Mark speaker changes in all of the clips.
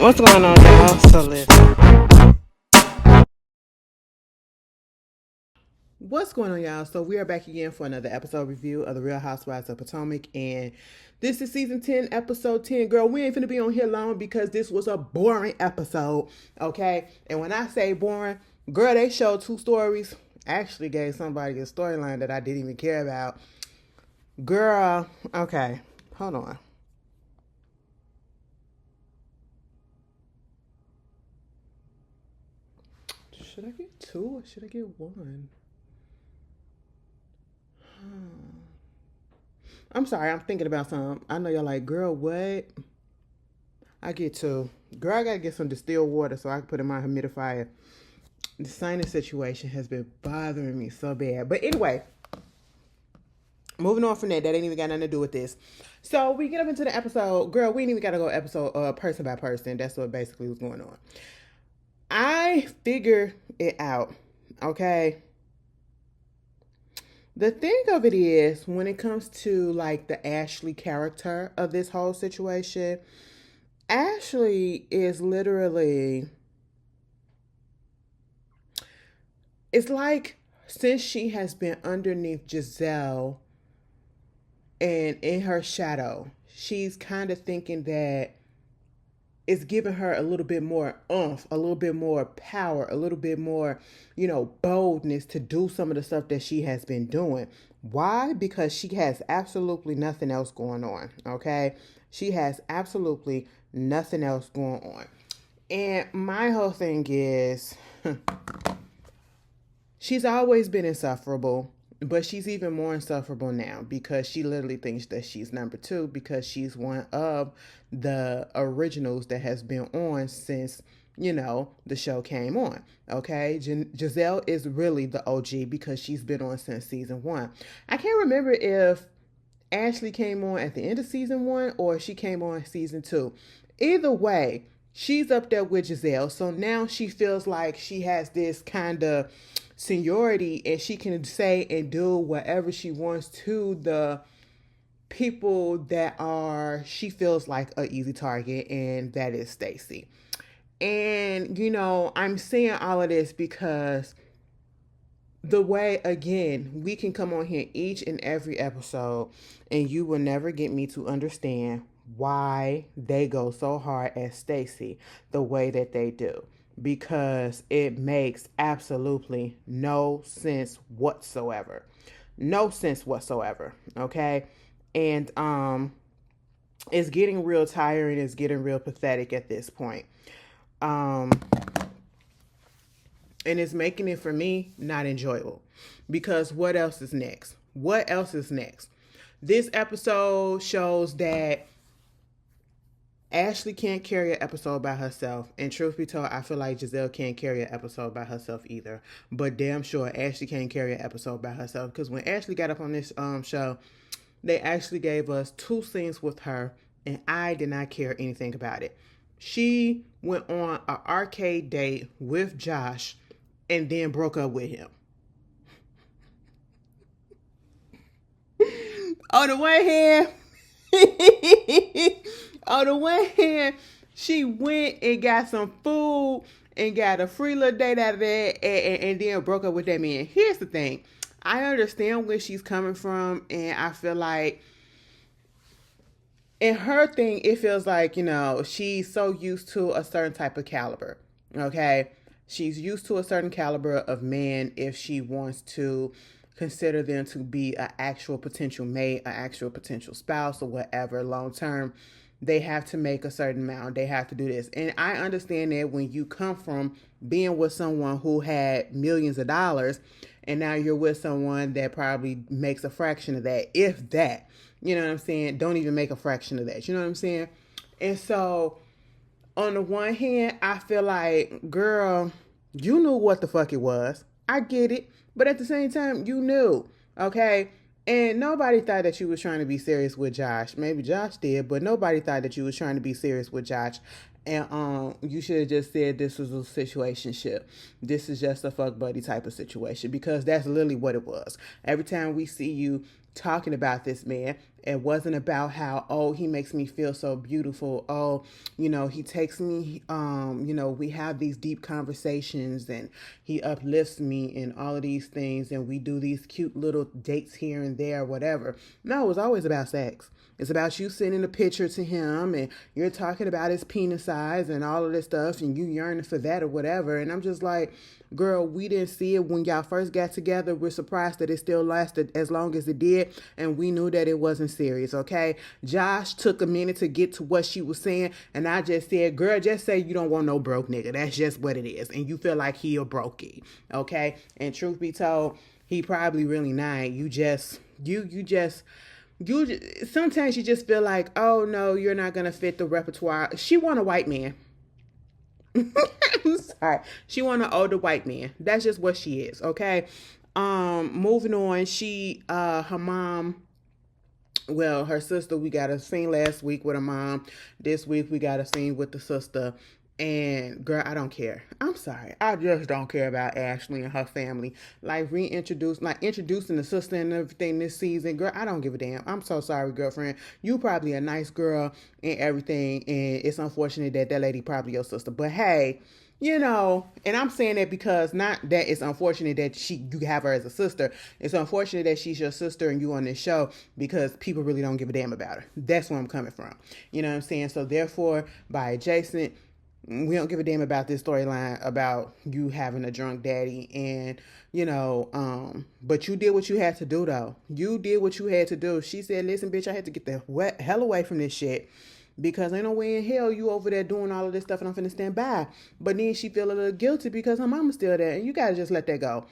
Speaker 1: What's going on, y'all? So listen. What's going on, y'all? So we are back again for another episode review of the Real Housewives of Potomac, and this is season 10, episode 10. Girl, we ain't finna be on here long because this was a boring episode, okay? And when I say boring, girl, they showed two stories. Actually gave somebody a storyline that I didn't even care about. Girl, okay, hold on. Should I get two or should I get one? I'm sorry, I'm thinking about something. I know y'all like, girl, what? I get two. Girl, I gotta get some distilled water so I can put in my humidifier. The sinus situation has been bothering me so bad. But anyway, moving on from that ain't even got nothing to do with this. So we get up into the episode. Girl, we ain't even gotta go episode person by person. That's what basically was going on. I figure it out. Okay. The thing of it is, when it comes to like the Ashley character of this whole situation, Ashley is literally, it's like since she has been underneath Jazelle and in her shadow, she's kind of thinking that it's giving her a little bit more oomph, a little bit more power, a little bit more, boldness to do some of the stuff that she has been doing. Why? Because she has absolutely nothing else going on. Okay. She has absolutely nothing else going on. And my whole thing is she's always been insufferable, but she's even more insufferable now because she literally thinks that she's number two because she's one of the originals that has been on since, the show came on. Okay. Jazelle is really the OG because she's been on since season one. I can't remember if Ashley came on at the end of season one or she came on season two. Either way, she's up there with Jazelle. So now she feels like she has this kind of seniority and she can say and do whatever she wants to the people that are, she feels like an easy target, and that is Stacy. And, I'm saying all of this because the way, again, we can come on here each and every episode and you will never get me to understand why they go so hard at Stacy the way that they do, because it makes absolutely no sense whatsoever. No sense whatsoever. Okay. And it's getting real tiring, it's getting real pathetic at this point. And it's making it for me not enjoyable, because what else is next? What else is next? This episode shows that Ashley can't carry an episode by herself. And truth be told, I feel like Jazelle can't carry an episode by herself either. But damn sure Ashley can't carry an episode by herself. Because when Ashley got up on this show, they actually gave us two scenes with her. And I did not care anything about it. She went on an arcade date with Josh and then broke up with him. On the one hand, on the one hand, she went and got some food and got a free little date out of that, and then broke up with that man. Here's the thing. I understand where she's coming from, and I feel like in her thing, it feels like, she's so used to a certain type of caliber. Okay. She's used to a certain caliber of man. If she wants to consider them to be an actual potential mate, an actual potential spouse, or whatever long term, they have to make a certain amount. They have to do this. And I understand that when you come from being with someone who had millions of dollars and now you're with someone that probably makes a fraction of that, if that, you know what I'm saying? Don't even make a fraction of that. You know what I'm saying? And so on the one hand, I feel like, girl, you knew what the fuck it was. I get it. But at the same time, you knew. Okay? And nobody thought that you was trying to be serious with Josh. Maybe Josh did, but nobody thought that you was trying to be serious with Josh. And you should have just said this was a situationship. This is just a fuck buddy type of situation, because that's literally what it was. Every time we see you talking about this man, it wasn't about how, oh, he makes me feel so beautiful. Oh, he takes me, we have these deep conversations and he uplifts me and all of these things. And we do these cute little dates here and there, whatever. No, it was always about sex. It's about you sending a picture to him and you're talking about his penis size and all of this stuff and you yearning for that or whatever. And I'm just like, girl, we didn't see it when y'all first got together. We're surprised that it still lasted as long as it did. And we knew that it wasn't serious, okay? Josh took a minute to get to what she was saying. And I just said, girl, just say you don't want no broke nigga. That's just what it is. And you feel like he a brokey, okay? And truth be told, he probably really not. Sometimes you just feel like, oh no, you're not gonna fit the repertoire. She want a white man. I'm sorry. She want an older white man. That's just what she is, okay? Moving on, her mom, well, her sister, we got a scene last week with her mom. This week we got a scene with the sister. And girl, I don't care. I'm sorry. I just don't care about Ashley and her family. Like introducing the sister and everything this season. Girl, I don't give a damn. I'm so sorry, girlfriend. You probably a nice girl and everything. And it's unfortunate that lady probably your sister. But hey, and I'm saying that because not that it's unfortunate that you have her as a sister. It's unfortunate that she's your sister and you on this show because people really don't give a damn about her. That's where I'm coming from. You know what I'm saying? So therefore, by adjacent, we don't give a damn about this storyline about you having a drunk daddy and, but you did what you had to do, though. You did what you had to do. She said, listen, bitch, I had to get the hell away from this shit because ain't no way in hell you over there doing all of this stuff and I'm finna stand by. But then she feel a little guilty because her mama's still there and you gotta just let that go.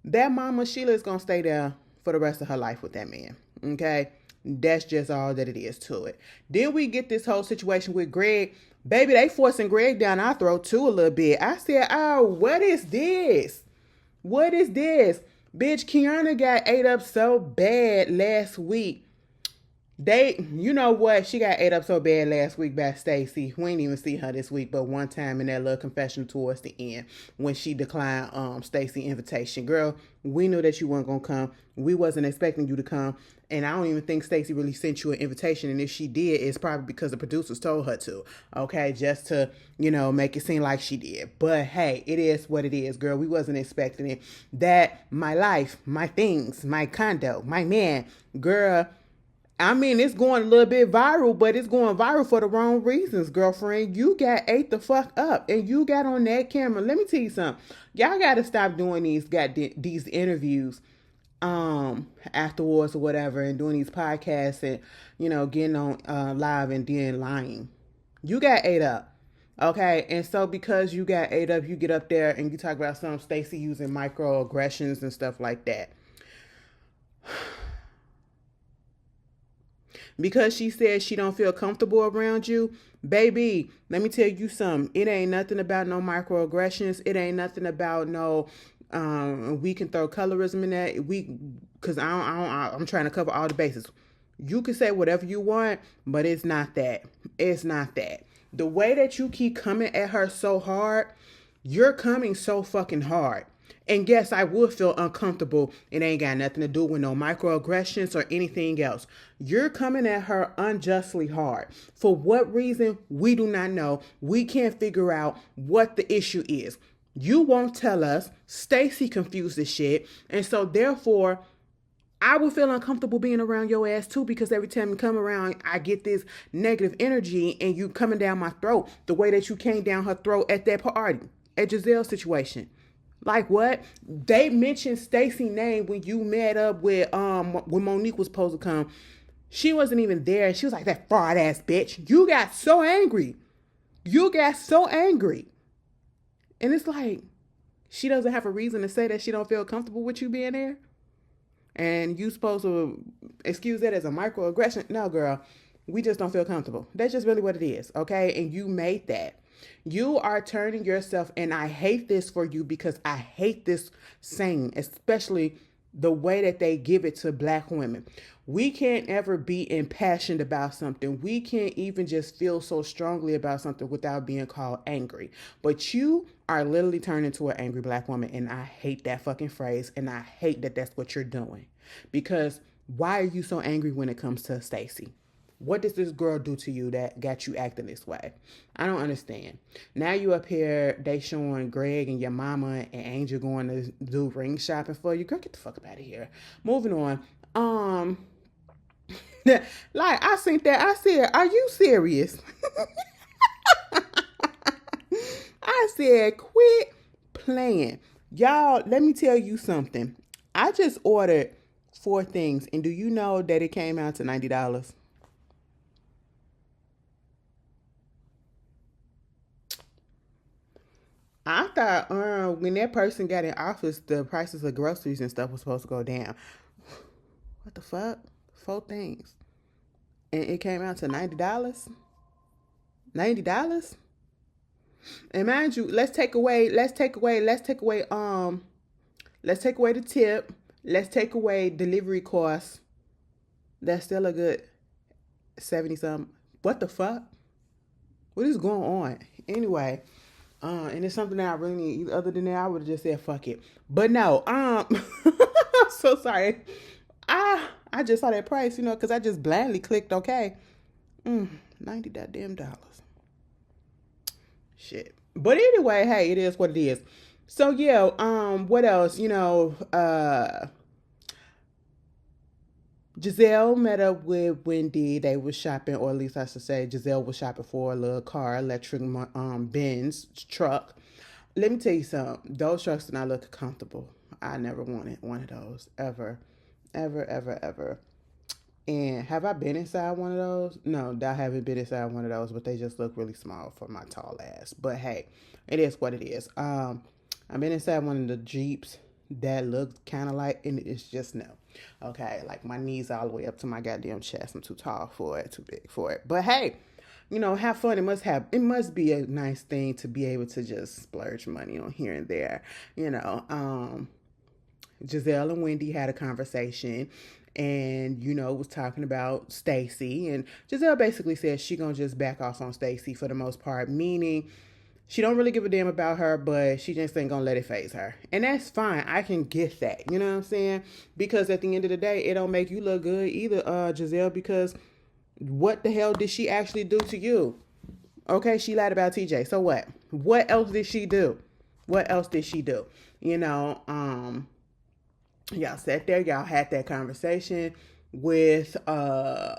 Speaker 1: That mama, Sheila, is gonna stay there for the rest of her life with that man, okay? That's just all that it is to it. Then we get this whole situation with Greg. Baby, they forcing Greg down our throat too a little bit. I said, oh, what is this? What is this? Bitch, Kiana got ate up so bad last week. You know what? She got ate up so bad last week by Stacey. We ain't even see her this week, but one time in that little confession towards the end when she declined Stacey's invitation. Girl, we knew that you weren't going to come. We wasn't expecting you to come. And I don't even think Stacey really sent you an invitation. And if she did, it's probably because the producers told her to. Okay, just to, make it seem like she did. But hey, it is what it is, girl. We wasn't expecting it. That, my life, my things, my condo, my man, girl. I mean, it's going a little bit viral, but it's going viral for the wrong reasons, girlfriend. You got ate the fuck up and you got on that camera. Let me tell you something. Y'all got to stop doing these interviews afterwards or whatever and doing these podcasts and, getting on live and then lying. You got ate up. Okay, and so because you got ate up, you get up there and you talk about Stacey using microaggressions and stuff like that. Because she said she don't feel comfortable around you, baby, let me tell you something. It ain't nothing about no microaggressions. It ain't nothing about no, we can throw colorism in that. Because I'm trying to cover all the bases. You can say whatever you want, but it's not that. It's not that. The way that you keep coming at her so hard, you're coming so fucking hard. And yes, I would feel uncomfortable. It ain't got nothing to do with no microaggressions or anything else. You're coming at her unjustly hard. For what reason? We do not know. We can't figure out what the issue is. You won't tell us. Stacey confused the shit. And so therefore, I would feel uncomfortable being around your ass too, because every time you come around, I get this negative energy and you coming down my throat the way that you came down her throat at that party, at Jazelle's situation. Like what? They mentioned Stacey's name when you met up with when Mo'Nique was supposed to come. She wasn't even there. She was like, that fraud ass bitch. You got so angry. You got so angry. And it's like, she doesn't have a reason to say that she don't feel comfortable with you being there. And you supposed to excuse that as a microaggression. No, girl, we just don't feel comfortable. That's just really what it is. Okay. And you made that. You are turning yourself, and I hate this for you because I hate this saying, especially the way that they give it to black women. We can't ever be impassioned about something. We can't even just feel so strongly about something without being called angry. But you are literally turned into an angry black woman, and I hate that fucking phrase, and I hate that that's what you're doing. Because why are you so angry when it comes to Stacey? What does this girl do to you that got you acting this way? I don't understand. Now you up here, they showing Greg and your mama and Angel going to do ring shopping for you. Girl, get the fuck up out of here. Moving on. Like I seen that. I said, "Are you serious?" I said, "Quit playing, y'all." Let me tell you something. I just ordered 4 things, and do you know that it came out to $90? I thought when that person got in office, the prices of groceries and stuff was supposed to go down. What the fuck? 4 things, and it came out to $90. $90. And mind you, let's take away the tip. Let's take away delivery costs. That's still a good 70 something. What the fuck? What is going on? Anyway, and it's something that I really need. Other than that, I would have just said fuck it. But no, I'm so sorry. I just saw that price, because I just blindly clicked okay. $90 goddamn dollars. Shit. But anyway, hey, it is what it is. So yeah, what else? Jazelle met up with Wendy. They was shopping, or at least I should say Jazelle was shopping for a little car, electric Benz truck. Let me tell you something. Those trucks do not look comfortable. I never wanted one of those. Ever. Ever, ever, ever. And have I been inside one of those? No, I haven't been inside one of those, but they just look really small for my tall ass. But hey, it is what it is. I've been inside one of the Jeeps that looked kind of like, and it's just no. Okay, like my knees all the way up to my goddamn chest. I'm too tall for it, too big for it. But hey, have fun. It must be a nice thing to be able to just splurge money on here and there. Jazelle and Wendy had a conversation, and was talking about Stacey, and Jazelle basically said she gonna just back off on Stacey for the most part, meaning she don't really give a damn about her, but she just ain't gonna let it faze her. And that's fine. I can get that. You know what I'm saying? Because at the end of the day, it don't make you look good either, Jazelle, because what the hell did she actually do to you? Okay, she lied about TJ. So what? What else did she do? What else did she do? Y'all sat there, y'all had that conversation with Mo'Nique,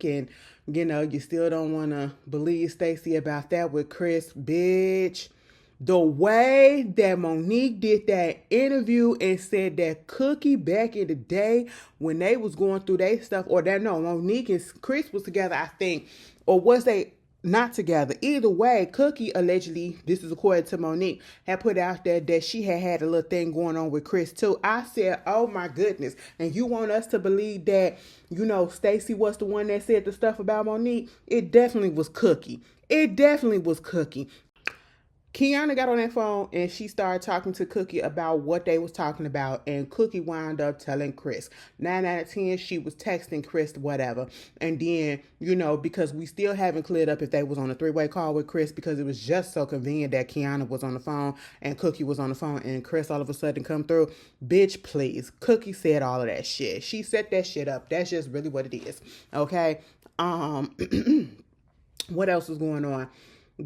Speaker 1: and you still don't want to believe Stacey about that with Chris. Bitch, the way that Mo'Nique did that interview and said that Cookie back in the day when they was going through their stuff, Mo'Nique and Chris was together, I think, or was they not together? Either way, Cookie allegedly, this is according to Mo'Nique, had put out there that she had a little thing going on with Chris too. I said, oh my goodness. And you want us to believe that, Stacey was the one that said the stuff about Mo'Nique? It definitely was Cookie. It definitely was Cookie. Kiana got on that phone and she started talking to Cookie about what they was talking about, and Cookie wound up telling Chris. 9 out of 10, she was texting Chris whatever. And then, because we still haven't cleared up if they was on a 3-way call with Chris, because it was just so convenient that Kiana was on the phone and Cookie was on the phone and Chris all of a sudden come through. Bitch, please. Cookie said all of that shit. She set that shit up. That's just really what it is. Okay? What else was going on?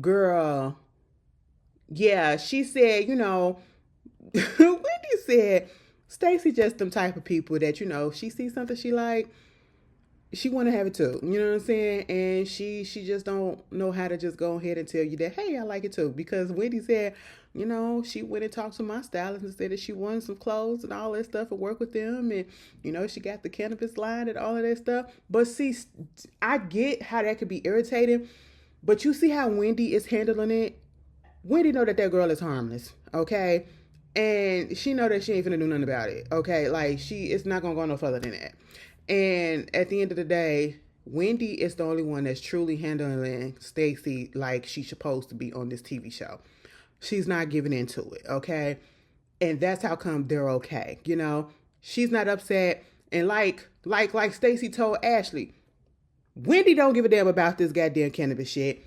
Speaker 1: Girl... Yeah, she said, Wendy said, Stacey just them type of people that, she sees something she like, she want to have it too. You know what I'm saying? And she just don't know how to just go ahead and tell you that, hey, I like it too. Because Wendy said, she went and talked to my stylist and said that she wanted some clothes and all that stuff and work with them. And, she got the Cannabis line and all of that stuff. But see, I get how that could be irritating. But you see how Wendy is handling it? Wendy know that girl is harmless, okay? And she know that she ain't finna do nothing about it, okay? Like, it's not gonna go no further than that. And at the end of the day, Wendy is the only one that's truly handling Stacey like she's supposed to be on this TV show. She's not giving into it, okay? And that's how come they're okay, She's not upset And like Stacey told Ashley, Wendy don't give a damn about this goddamn cannabis shit.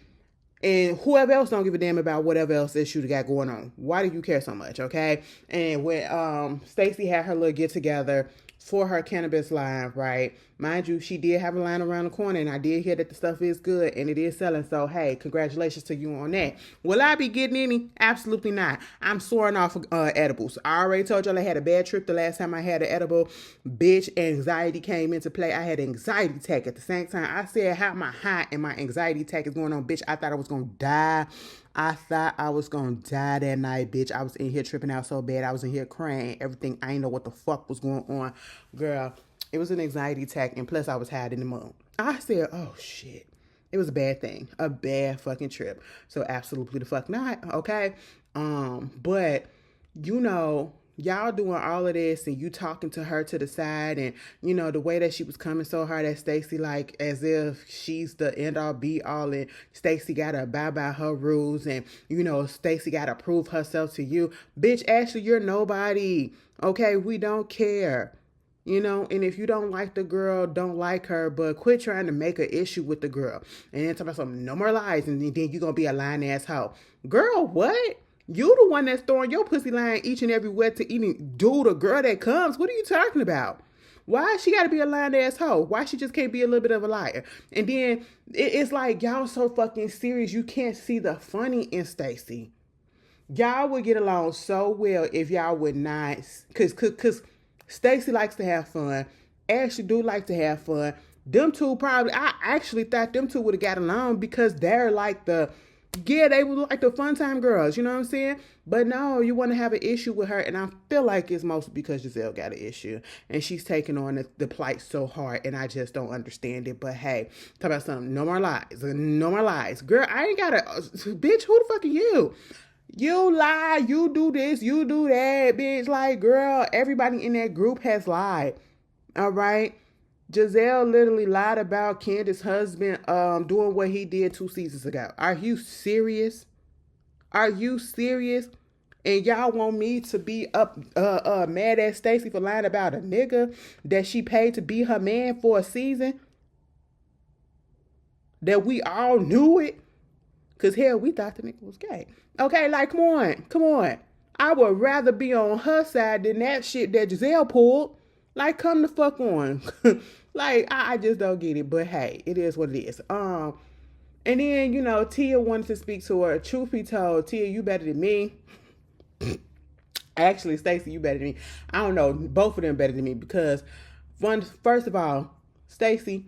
Speaker 1: And whoever else don't give a damn about whatever else issue they got going on. Why do you care so much, okay? And when Stacey had her little get together for her cannabis line, right? Mind you, she did have a line around the corner, and I did hear that the stuff is good and it is selling. So, hey, congratulations to you on that. Will I be getting any? Absolutely not. I'm soaring off edibles. I already told y'all I had a bad trip the last time I had an edible. Bitch, anxiety came into play. I had an anxiety attack at the same time. I said how my high and my anxiety attack is going on. Bitch, I thought I was going to die. I thought I was going to die that night, bitch. I was in here tripping out so bad. I was in here crying. Everything. I didn't know what the fuck was going on. Girl, it was an anxiety attack. And plus, I was high in the moon. I said, oh, shit. It was a bad thing. A bad fucking trip. So, absolutely the fuck not. Okay? But, you know, y'all doing all of this and you talking to her to the side, and you know the way that she was coming so hard at Stacey, like as if she's the end all be all, and Stacey gotta abide by her rules, and you know Stacey gotta prove herself to you. Bitch, Ashley, you're nobody. Okay, we don't care. You know, and if you don't like the girl, don't like her, but quit trying to make an issue with the girl. And then talk about something, no more lies, and then you're gonna be a lying ass hoe. Girl, what? You the one that's throwing your pussy line each and everywhere to even do the girl that comes. What are you talking about? Why she got to be a lying ass hoe? Why she just can't be a little bit of a liar? And then it's like y'all so fucking serious. You can't see the funny in Stacey. Y'all would get along so well if y'all would not, cause Stacey likes to have fun. Ashley do like to have fun. Them two probably, I actually thought them two would have got along because they're like they were like the fun time girls, you know what I'm saying? But no, you want to have an issue with her, and I feel like it's mostly because Jazelle got an issue, and she's taking on the plight so hard, and I just don't understand it. But hey, talk about something. No more lies. No more lies. Girl, I ain't got bitch, who the fuck are you? You lie, you do this, you do that, bitch. Like, girl, everybody in that group has lied. All right? Jazelle literally lied about Candace's husband doing what he did 2 seasons ago. Are you serious? Are you serious? And y'all want me to be mad at Stacey for lying about a nigga that she paid to be her man for a season? That we all knew it? Because hell, we thought the nigga was gay. Okay, like, come on. I would rather be on her side than that shit that Jazelle pulled. Like, come the fuck on. Like, I just don't get it. But hey, it is what it is. And then, you know, Tia wanted to speak to her. Truth be told, Tia, you better than me. Actually, Stacey, you better than me. I don't know. Both of them better than me because, first of all, Stacey,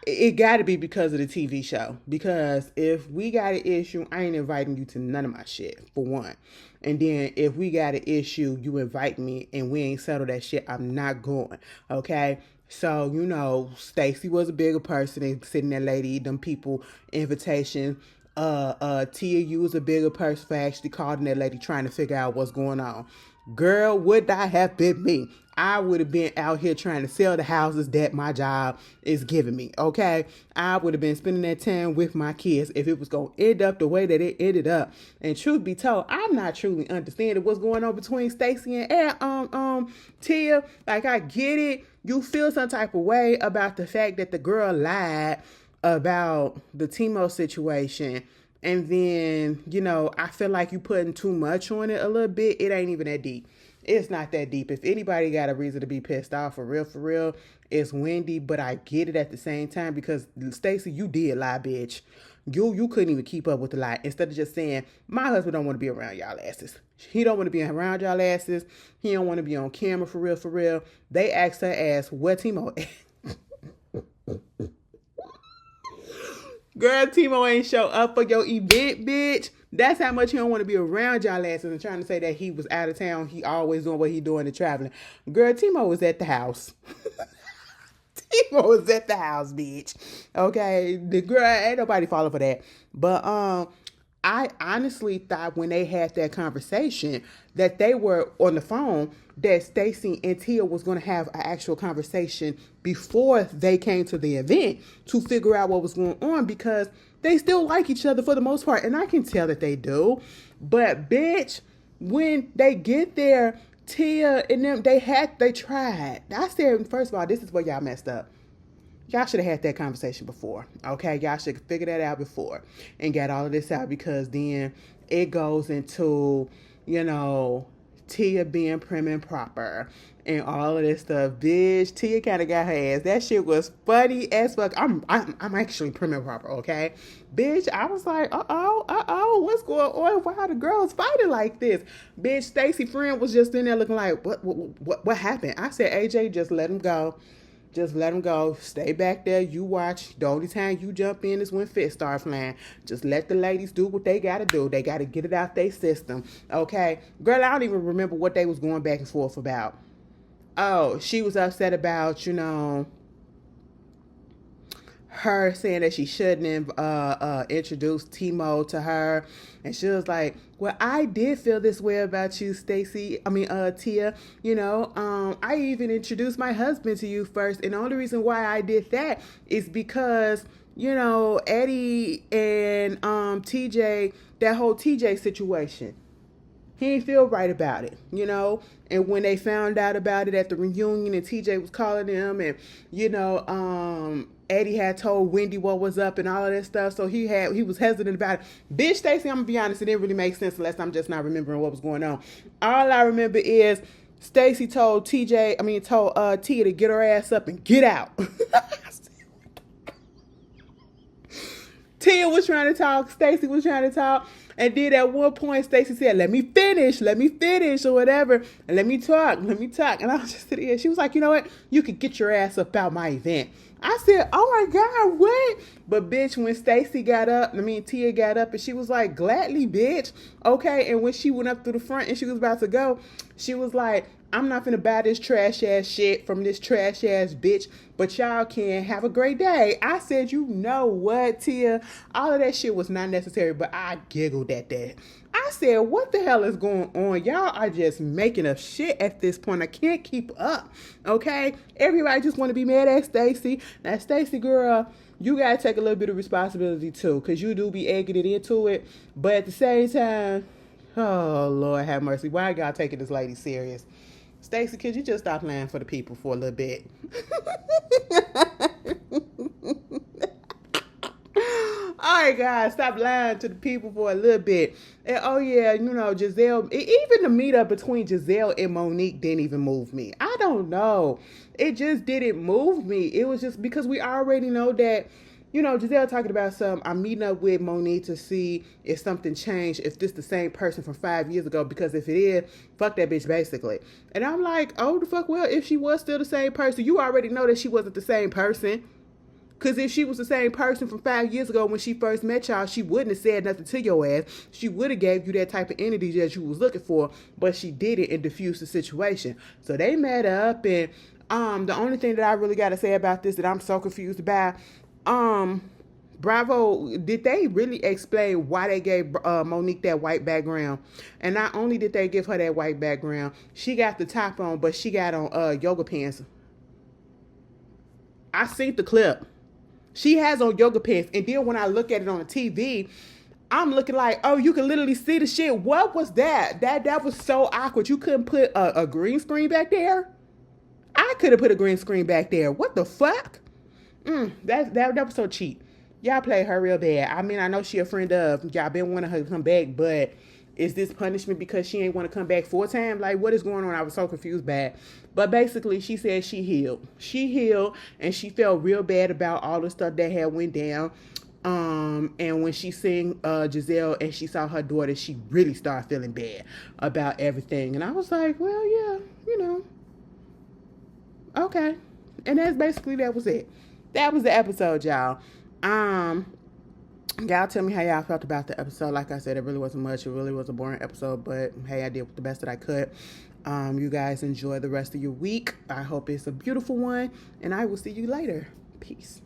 Speaker 1: it got to be because of the TV show. Because if we got an issue, I ain't inviting you to none of my shit, for one. And then if we got an issue, you invite me and we ain't settled that shit, I'm not going. Okay? So, you know, Stacey was a bigger person and sitting there lady, them people invitation. Tia, you was a bigger person for actually calling that lady trying to figure out what's going on. Girl, would that have been me? I would have been out here trying to sell the houses that my job is giving me, okay? I would have been spending that time with my kids if it was going to end up the way that it ended up. And truth be told, I'm not truly understanding what's going on between Stacey and Tia. Like, I get it. You feel some type of way about the fact that the girl lied about the Timo situation. And then, you know, I feel like you putting too much on it a little bit. It ain't even that deep. It's not that deep. If anybody got a reason to be pissed off for real, it's Wendy. But I get it at the same time because Stacey, you did lie, bitch. You couldn't even keep up with the lie. Instead of just saying, my husband don't want to be around y'all asses. He don't want to be around y'all asses. He don't want to be on camera for real. They asked her ass, where Timo at? Girl, Timo ain't show up for your event, bitch. That's how much he don't want to be around y'all asses and trying to say that he was out of town. He always doing what he doing and traveling. Girl, Timo was at the house. Timo was at the house, bitch. Okay, the girl, ain't nobody falling for that. But I honestly thought when they had that conversation that they were on the phone, that Stacey and Tia was going to have an actual conversation before they came to the event to figure out what was going on, because they still like each other for the most part. And I can tell that they do. But bitch, when they get there, Tia and them, they tried. I said, first of all, this is where y'all messed up. Y'all should have had that conversation before. Okay, y'all should figure that out before and got all of this out, because then it goes into, you know, Tia being prim and proper and all of this stuff. Bitch, Tia kind of got her ass. That shit was funny as fuck. I'm actually prim and proper, okay? Bitch, I was like, what's going on? Why are the girls fighting like this? Bitch, Stacy friend was just in there looking like, what happened? I said, AJ, just let him go. Just let them go. Stay back there. You watch. The only time you jump in is when fists start flying. Just let the ladies do what they got to do. They got to get it out their system. Okay? Girl, I don't even remember what they was going back and forth about. Oh, she was upset about, her saying that she shouldn't have introduced Timo to her, and she was like, well, I did feel this way about you, Tia. I even introduced my husband to you first, and the only reason why I did that is because Eddie and TJ, that whole TJ situation, he didn't feel right about it, and when they found out about it at the reunion and TJ was calling them, and Eddie had told Wendy what was up and all of that stuff, so he was hesitant about it. Bitch, Stacey, I'm gonna be honest, it didn't really make sense unless I'm just not remembering what was going on. All I remember is Stacey told Tia to get her ass up and get out. Tia was trying to talk, Stacey was trying to talk, and then at one point Stacey said, let me finish, or whatever, and let me talk. And I was just sitting here. She was like, you know what? You could get your ass up out my event. I said, oh my God, what? But bitch, when Tia got up, and she was like, gladly, bitch. Okay, and when she went up through the front and she was about to go, she was like, I'm not finna buy this trash ass shit from this trash ass bitch, but y'all can have a great day. I said, you know what, Tia? All of that shit was not necessary, but I giggled at that. I said, what the hell is going on? Y'all are just making up shit at this point. I can't keep up, okay? Everybody just want to be mad at Stacey. Now, Stacey, girl, you got to take a little bit of responsibility, too, because you do be egging it into it. But at the same time, oh, Lord have mercy. Why y'all taking this lady serious? Stacey, could you just stop lying for the people for a little bit? All right, guys, stop lying to the people for a little bit. And oh yeah, Jazelle, even the meetup between Jazelle and Mo'Nique didn't even move me. I don't know. It just didn't move me. It was just because we already know that, Jazelle talking about I'm meeting up with Mo'Nique to see if something changed, if this the same person from 5 years ago, because if it is, fuck that bitch, basically. And I'm like, oh, the fuck, well, if she was still the same person, you already know that she wasn't the same person. Because if she was the same person from 5 years ago when she first met y'all, she wouldn't have said nothing to your ass. She would have gave you that type of energy that you was looking for, but she didn't and diffused the situation. So they met up, and the only thing that I really got to say about this that I'm so confused about, Bravo, did they really explain why they gave Mo'Nique that white background? And not only did they give her that white background, she got the top on, but she got on yoga pants. I seen the clip. She has on yoga pants, and then when I look at it on the TV, I'm looking like, oh, you can literally see the shit. What was that? That was so awkward. You couldn't put a green screen back there? I could have put a green screen back there. What the fuck? That was so cheap. Y'all play her real bad. I mean, I know she a friend of. Y'all been wanting her to come back, but is this punishment because she ain't want to come back 4 times? Like, what is going on? I was so confused by it. But basically, she said she healed. She healed, and she felt real bad about all the stuff that had went down. And when she seen Jazelle and she saw her daughter, she really started feeling bad about everything. And I was like, well, yeah, okay. And that was it. That was the episode, y'all. Y'all tell me how y'all felt about the episode. Like I said, it really wasn't much. It really was a boring episode, but hey, I did the best that I could. You guys enjoy the rest of your week. I hope it's a beautiful one, and I will see you later. Peace.